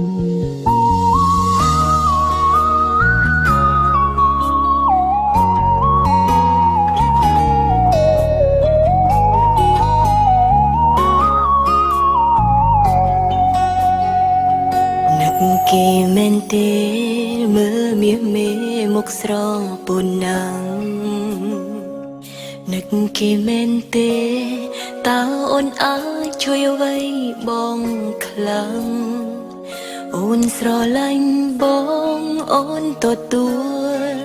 គេមែនទេមើលមាសមេមុខស្រពូនណាំងនឹកគេមែនទេតើអូនអាចជួយអ្វីបងខ្លាំងអូនស្រឡាញ់បងអូនទទួល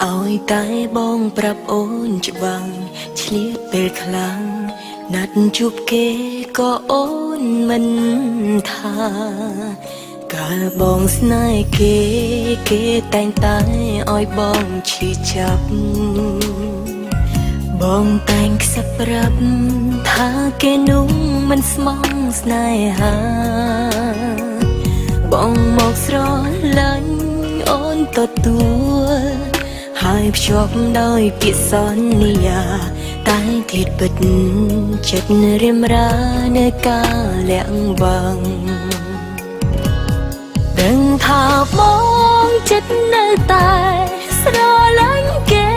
ឲ្យតែបងប្រាប់អូនច្បាស់ឆ្លៀតពេលខ្លាំងណាត់ជួបគេក៏អូនមិនថាកាលបងស្នេហ៍គេតែងតែឲ្យបងឈឺចាប់បងតែងខ្សឹបប្រាប់ថាគេនោះមិនស្មោះស្នេហាបងមកស្រឡាញ់អូនទទួលហើយភ្ជាប់ដោយពាក្យសន្យាតែធាតពិតចិត្តរៀមរានៅការលាក់បាំងដឹងថាបងចិត្តនៅតែស្រឡាញ់គេ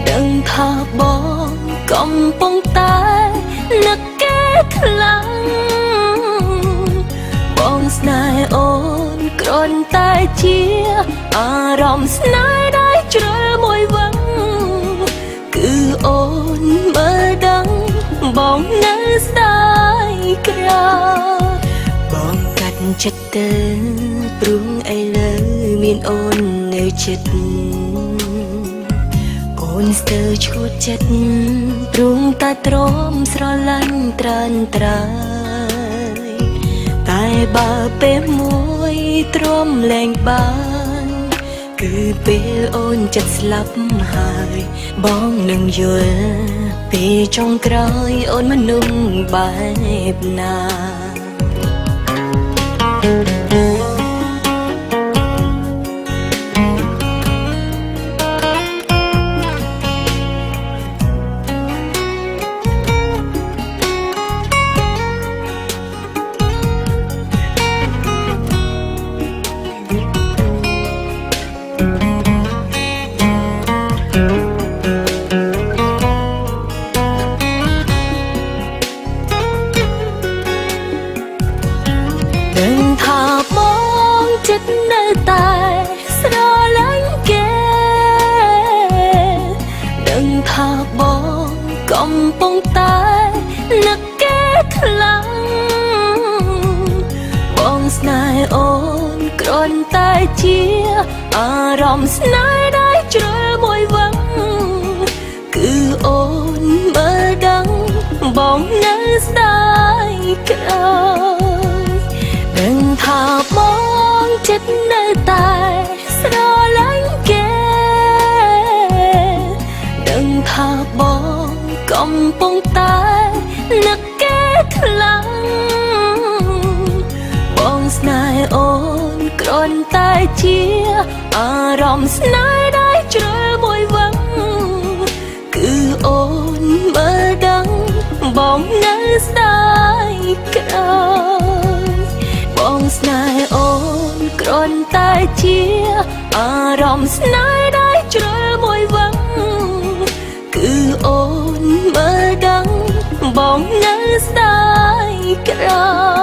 ដឹងថាបងកំពុងតែនឹកគេខ្លាំងបងស្នេហ៍អូនគ្រាន់តែជាអារម្មណ៍ស្នេហ៍ដែលជ្រុលមួយវឹងគឺអូនមើលដឹងបងនៅស្ដាយក្រោបងកាត់ចិត្តទៅព្រោះឥឡូវមានអូននៅចិត្តអូនស្ទើរឈួតចិត្តព្រោះតែទ្រាំស្រឡាញ់ត្រានត្រើយតែបើពេលមួយទ្រាំលែងបានគឺពេលអូនចិត្តស្លាប់ហើយបងនឹងយល់ពេលចុងក្រោយអូនមនុស្សបែបណាដឹងថាបងចិត្តនៅតែស្រឡាញ់គេដឹងថាបងកំពុងតែនឹកគេខ្លាំងបងស្នេហ៍អូនគ្រាន់តែជាអារម្មណ៍ស្នេហ៍ដែលជ្រុលមួយវឹងគឺអូនមើលដឹងបងនៅស្ដាយក្រោយដឹងថាបងចិត្តនៅតែស្រឡាញ់គេដឹងថាបងកំពុងតែនឹកគេខ្លាំងបងស្នេហ៍អូនគ្រាន់តែជាអារម្មណ៍ស្នេហ៍ដែលជ្រុលមួយវឹងគឺអូនមើលដឹងបងនៅស្ដាយក្រោយបងស្នេហ៍អូនគ្រាន់តែជាអារម្មណ៍ស្នេហ៍ដែលជ្រុលមួយវឹងគឺអូនមើលដឹងបងនៅស្ដាយក្រោយ